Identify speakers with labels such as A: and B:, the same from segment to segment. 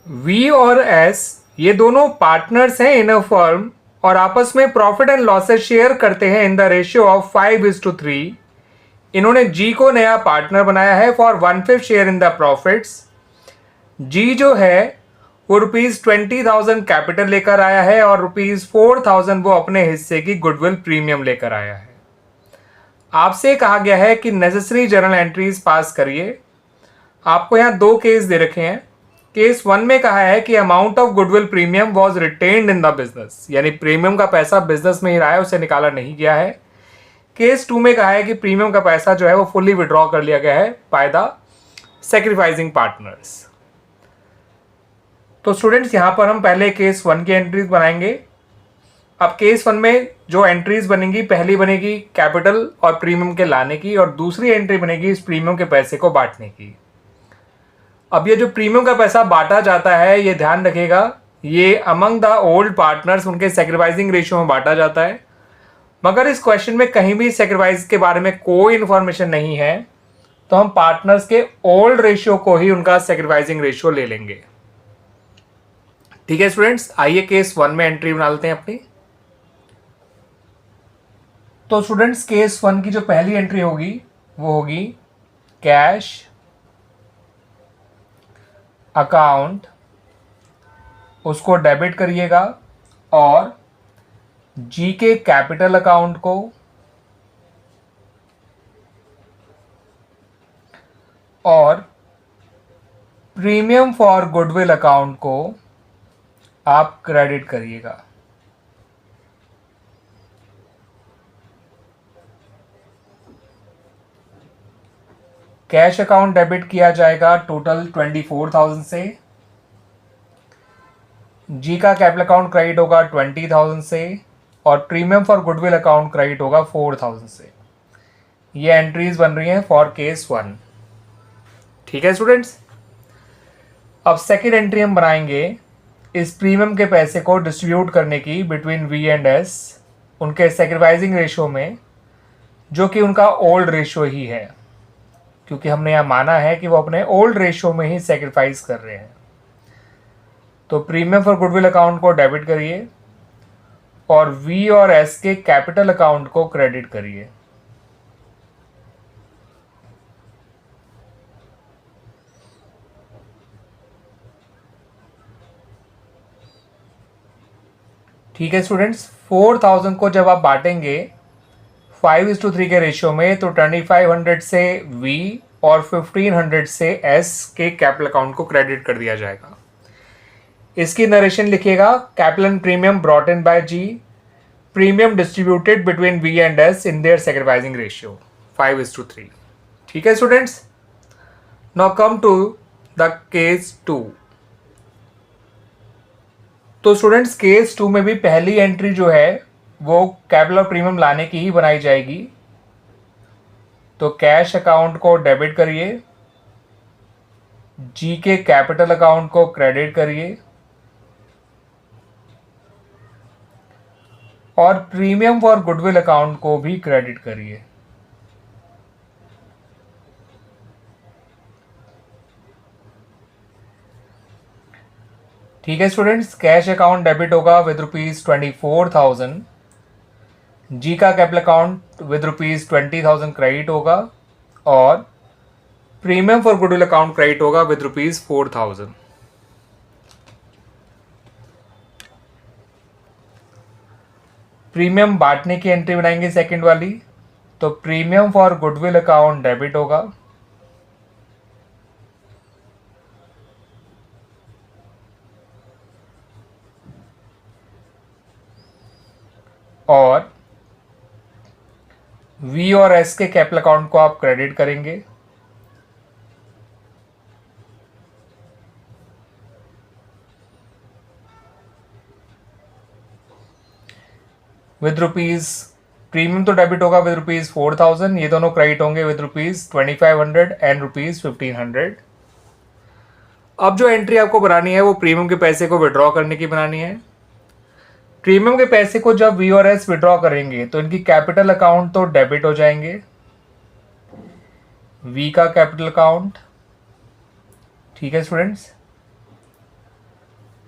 A: We और S ये दोनों पार्टनर्स हैं इन अ फर्म और आपस में प्रॉफिट एंड लॉसेस शेयर करते हैं इन द रेशियो ऑफ 5:3। इन्होंने जी को नया पार्टनर बनाया है for 1/5 share in the profits. जी जो है वो ₹20,000 कैपिटल लेकर आया है और ₹4,000 वो अपने हिस्से की गुडविल प्रीमियम लेकर आया है। आपसे कहा गया है कि नेसेसरी जर्नल एंट्रीज पास करिए। आपको यहाँ दो केस दे रखे हैं। केस 1 में कहा है कि amount of goodwill premium was retained in the business, यानी प्रीमियम का पैसा बिजनेस में ही रहा है, उसे निकाला नहीं गया है। केस 2 में कहा है कि प्रीमियम का पैसा जो है वो फुल्ली विड्रॉ कर लिया गया है बाय द सैक्रिफाइसिंग पार्टनर्स। तो स्टूडेंट्स यहाँ पर हम पहले केस 1 की एंट्रीज बनाएंगे। अब केस 1 में जो एंट्रीज बनेंगी, पहली बनेगी कैपिटल और प्रीमियम के लाने की और दूसरी एंट्री बनेगी इस प्रीमियम के पैसे को बांटने की। अब ये जो प्रीमियम का पैसा बांटा जाता है, ये ध्यान रखिएगा, ये अमंग द ओल्ड पार्टनर्स उनके सैक्रिफाइसिंग रेशियो में बांटा जाता है। मगर इस क्वेश्चन में कहीं भी सैक्रिफाइस के बारे में कोई इंफॉर्मेशन नहीं है, तो हम पार्टनर्स के ओल्ड रेशियो को ही उनका सैक्रिफाइसिंग रेशियो ले लेंगे। ठीक है स्टूडेंट्स, आइए केस 1 में एंट्री बना लेते हैं अपनी। तो स्टूडेंट्स केस 1 की जो पहली एंट्री होगी वो होगी कैश अकाउंट, उसको डेबिट करिएगा और जी के कैपिटल अकाउंट को और प्रीमियम फॉर गुडविल अकाउंट को आप क्रेडिट करिएगा। कैश अकाउंट डेबिट किया जाएगा टोटल 24,000 से। जी का कैपिटल अकाउंट क्रेडिट होगा 20,000 से और premium for goodwill account credit होगा 4,000 से। ये एंट्रीज बन रही हैं फॉर केस 1। ठीक है स्टूडेंट्स, अब सेकेंड एंट्री हम बनाएंगे इस प्रीमियम के पैसे को डिस्ट्रीब्यूट करने की बिटवीन वी एंड एस उनके सैक्रिफाइसिंग रेशियो में, जो कि उनका ओल्ड रेशियो ही है, क्योंकि हमने यह माना है कि वो अपने ओल्ड रेशियो में ही सैक्रिफाइस कर रहे हैं। तो प्रीमियम फॉर गुडविल अकाउंट को डेबिट करिए और वी और एस के कैपिटल अकाउंट को क्रेडिट करिए। ठीक है स्टूडेंट्स, 4,000 को जब आप बांटेंगे 5:3 के रेशियो में, तो 2,500 से वी और 1,500 से एस के कैपिटल अकाउंट को क्रेडिट कर दिया जाएगा। इसकी नरेशन लिखिएगा, capital and premium brought in by G, premium distributed between V and S in their sacrificing ratio 5:3। ठीक है students, now come to the case 2। तो स्टूडेंट्स केस 2 में भी पहली एंट्री जो है वो कैपिटल और प्रीमियम लाने की ही बनाई जाएगी। तो कैश अकाउंट को डेबिट करिए, जी के कैपिटल अकाउंट को क्रेडिट करिए और प्रीमियम फॉर गुडविल अकाउंट को भी क्रेडिट करिए। ठीक है स्टूडेंट्स, कैश अकाउंट डेबिट होगा विद ₹24,000, जी का कैपिटल अकाउंट विद ₹20,000 क्रेडिट होगा और premium for goodwill account credit होगा विद ₹4,000। प्रीमियम बांटने की एंट्री बनाएंगे सेकंड वाली। तो premium for goodwill account debit होगा और वी और एस के कैपिटल अकाउंट को आप क्रेडिट करेंगे। विद रुपीज, प्रीमियम तो डेबिट होगा विद ₹4,000, ये दोनों क्रेडिट होंगे विद ₹2,500 एंड ₹1,500। अब जो एंट्री आपको बनानी है वो प्रीमियम के पैसे को विड्रॉ करने की बनानी है। प्रीमियम के पैसे को जब वी और एस विड्रॉ करेंगे तो इनकी कैपिटल अकाउंट तो डेबिट हो जाएंगे, वी का कैपिटल अकाउंट। ठीक है स्टूडेंट्स,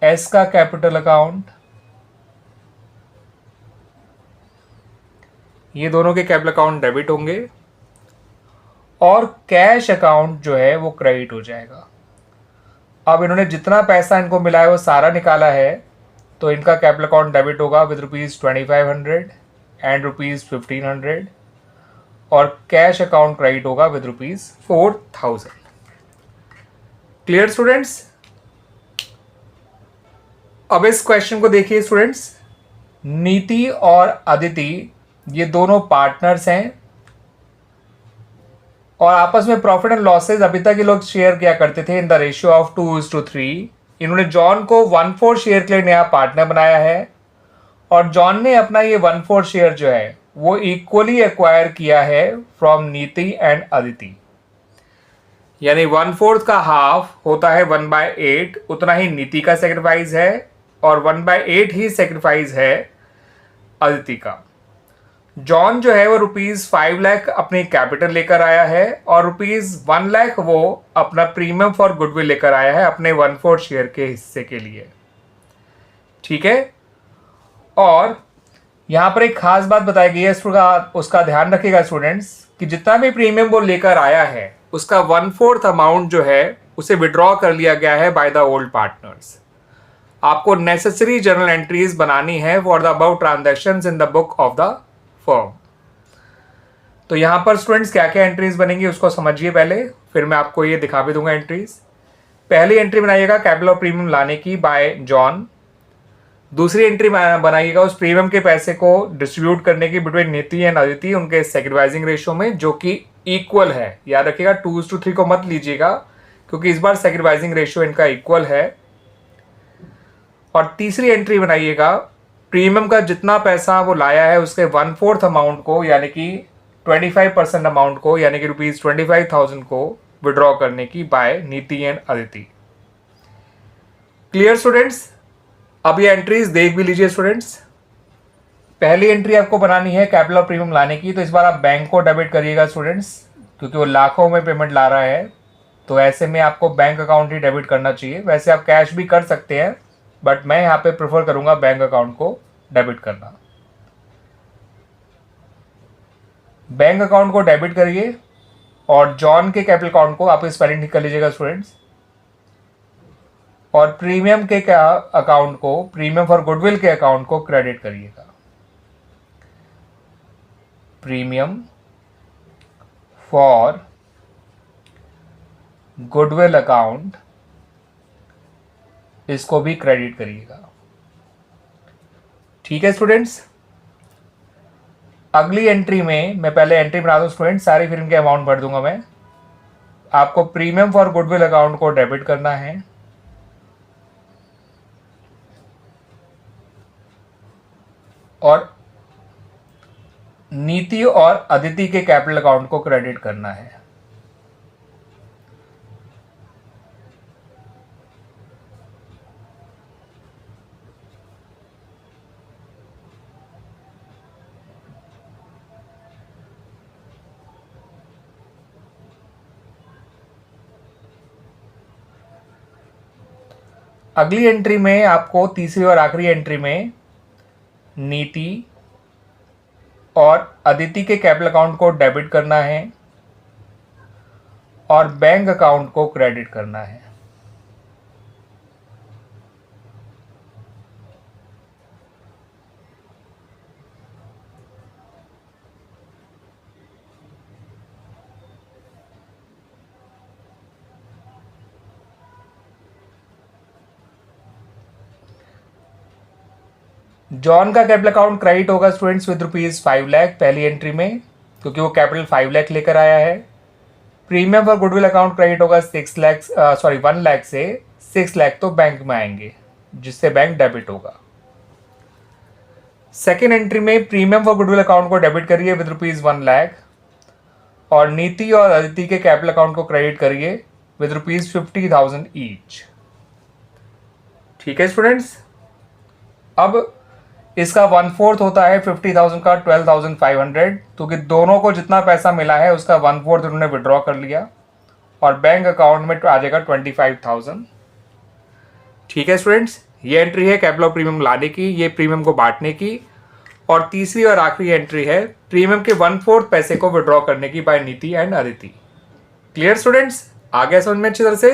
A: एस का कैपिटल अकाउंट, ये दोनों के कैपिटल अकाउंट डेबिट होंगे और कैश अकाउंट जो है वो क्रेडिट हो जाएगा। अब इन्होंने जितना पैसा इनको मिला है वो सारा निकाला है, तो इनका कैपिटल अकाउंट डेबिट होगा विद ₹2500 एंड ₹1500 और कैश अकाउंट क्रेडिट होगा विद ₹4000। Clear students? अब इस क्वेश्चन को देखिए स्टूडेंट्स, नीति और अदिति ये दोनों पार्टनर्स हैं और आपस में प्रॉफिट एंड लॉसेज अभी तक ये लोग शेयर किया करते थे इन द रेशियो ऑफ 2:3। इन्होंने जॉन को 1/4 शेयर के लिए नया पार्टनर बनाया है और जॉन ने अपना ये 1/4 शेयर जो है वो इक्वली एक्वायर किया है फ्रॉम नीति एंड अदिति, यानी 1/4 का हाफ होता है 1/8, उतना ही नीति का सेक्रीफाइस है और 1/8 ही सेक्रीफाइस है अदिति का। जॉन जो है वो ₹5 लाख अपनी कैपिटल लेकर आया है और ₹1 लाख वो अपना प्रीमियम फॉर गुडविल लेकर आया है अपने 1/4 शेयर के हिस्से के लिए। ठीक है, और यहां पर एक खास बात बताई गई है, उसका ध्यान रखिएगा स्टूडेंट्स कि जितना भी प्रीमियम वो लेकर आया है उसका 1/4 अमाउंट जो है उसे विड्रॉ कर लिया गया है बाय द ओल्ड पार्टनर्स। आपको नेसेसरी जर्नल एंट्रीज बनानी है for the about transactions in the book of the firm. तो यहां पर स्टूडेंट्स क्या क्या एंट्रीज बनेंगी उसको समझिए पहले, फिर मैं आपको ये दिखा भी दूंगा एंट्रीज। पहली एंट्री बनाइएगा कैपिटल ऑफ प्रीमियम लाने की बाय जॉन। दूसरी एंट्री बनाइएगा उस प्रीमियम के पैसे को डिस्ट्रीब्यूट करने की बिटवीन नीति एंड अदिति उनके सेक्रीफाइसिंग रेशियो में, जो कि इक्वल है। याद रखिएगा 2:3 को मत लीजिएगा क्योंकि इस बार सेक्रीफाइसिंग रेशियो इनका इक्वल है। और तीसरी एंट्री बनाइएगा प्रीमियम का जितना पैसा वो लाया है उसके 1/4 अमाउंट को, यानी कि 25% अमाउंट को, यानी कि ₹25,000 को विड्रॉ करने की बाय नीति एंड अदिति। Clear students? अब ये एंट्रीज देख भी लीजिए स्टूडेंट्स। पहली एंट्री आपको बनानी है कैपिटल ऑफ प्रीमियम लाने की, तो इस बार आप बैंक को डेबिट करिएगा स्टूडेंट्स, क्योंकि वो लाखों में पेमेंट ला रहा है, तो ऐसे में आपको बैंक अकाउंट ही डेबिट करना चाहिए। वैसे आप कैश भी कर सकते हैं बट मैं यहाँ पे प्रेफर करूंगा बैंक अकाउंट को डेबिट करना। बैंक अकाउंट को डेबिट करिए और जॉन के कैपिटल अकाउंट को आप स्पेलिंग ठीक कर लीजिएगा स्टूडेंट्स, और प्रीमियम के अकाउंट को, प्रीमियम फॉर गुडविल के अकाउंट को क्रेडिट करिएगा। प्रीमियम फॉर गुडविल अकाउंट, इसको भी क्रेडिट करिएगा। ठीक है स्टूडेंट्स? अगली एंट्री में मैं पहले एंट्री बना दूं स्टूडेंट्स, सारी फिर इनके अमाउंट भर दूंगा मैं। आपको प्रीमियम फॉर गुडविल अकाउंट को डेबिट करना है और नीति और अदिति के कैपिटल अकाउंट को क्रेडिट करना है। अगली एंट्री में आपको, तीसरी और आखिरी एंट्री में, नीति और अदिति के कैपिटल अकाउंट को डेबिट करना है और बैंक अकाउंट को क्रेडिट करना है। जॉन का कैपिटल अकाउंट क्रेडिट होगा स्टूडेंट्स विद ₹5 लाख पहली एंट्री में, क्योंकि वो कैपिटल 5 लाख लेकर आया है। Premium for goodwill account credit होगा 1 लाख से 6 लाख तो बैंक में आएंगे, जिससे बैंक डेबिट होगा। सेकेंड एंट्री में प्रीमियम फॉर गुडविल अकाउंट को डेबिट करिए विद ₹1 लाख और नीति और अदिति के कैपिटल अकाउंट को क्रेडिट करिए विद ₹50,000 ईच। ठीक है स्टूडेंट्स? अब इसका 1/4 होता है 50,000 का 12,500, क्योंकि दोनों को जितना पैसा मिला है उसका 1/4 उन्होंने विड्रॉ कर लिया और बैंक अकाउंट में आ जाएगा 25,000। ठीक है स्टूडेंट्स? ये एंट्री है कैपिटल ऑफ प्रीमियम लाने की, ये प्रीमियम को बांटने की। और तीसरी और आखिरी एंट्री है प्रीमियम के 1/4 पैसे को विड्रॉ करने की बाय नीति एंड अदिति। क्लियर स्टूडेंट्स, आ गया समझ में अच्छी तरह से।